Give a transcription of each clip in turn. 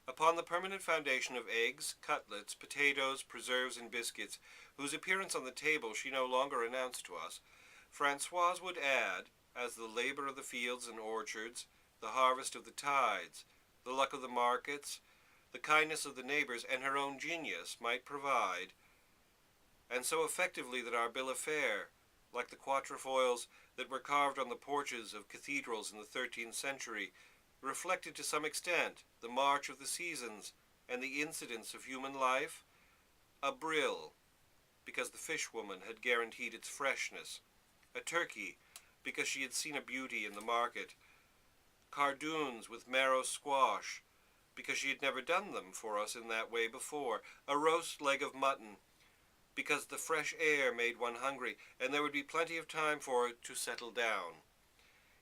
Upon the permanent foundation of eggs, cutlets, potatoes, preserves, and biscuits, whose appearance on the table she no longer announced to us, Francoise would add, as the labor of the fields and orchards, the harvest of the tides, the luck of the markets, the kindness of the neighbors, and her own genius might provide, and so effectively that our bill of fare, like the quatrefoils that were carved on the porches of cathedrals in the 13th century, reflected to some extent the march of the seasons and the incidents of human life, a brill, because the fishwoman had guaranteed its freshness, a turkey, because she had seen a beauty in the market, cardoons with marrow squash, because she had never done them for us in that way before, a roast leg of mutton, because the fresh air made one hungry, and there would be plenty of time for it to settle down.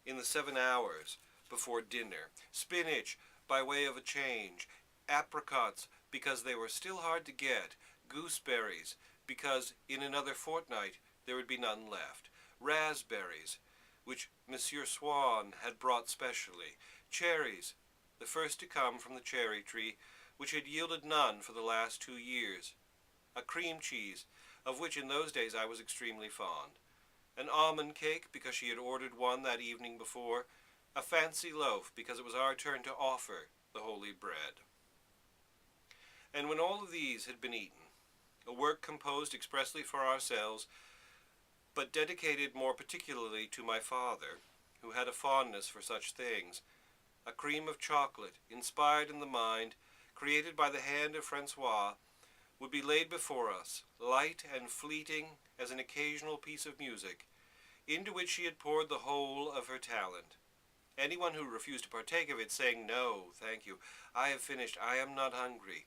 In the 7 hours before dinner, spinach by way of a change, apricots because they were still hard to get, gooseberries because in another fortnight there would be none left, raspberries, which Monsieur Swann had brought specially, cherries, the first to come from the cherry tree, which had yielded none for the last 2 years, a cream cheese, of which in those days I was extremely fond, an almond cake because she had ordered one that evening before, a fancy loaf because it was our turn to offer the holy bread. And when all of these had been eaten, a work composed expressly for ourselves, but dedicated more particularly to my father, who had a fondness for such things, a cream of chocolate, inspired in the mind, created by the hand of Francoise, would be laid before us, light and fleeting as an occasional piece of music, into which she had poured the whole of her talent. Anyone who refused to partake of it, saying, "No, thank you, I have finished, I am not hungry,"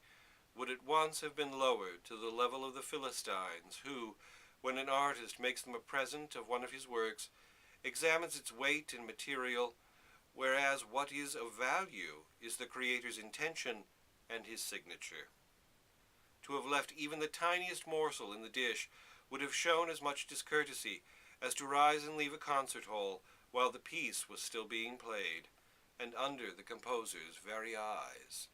would at once have been lowered to the level of the Philistines, who, when an artist makes them a present of one of his works, examines its weight and material, whereas what is of value is the Creator's intention and his signature. To have left even the tiniest morsel in the dish would have shown as much discourtesy as to rise and leave a concert hall while the piece was still being played, and under the composer's very eyes.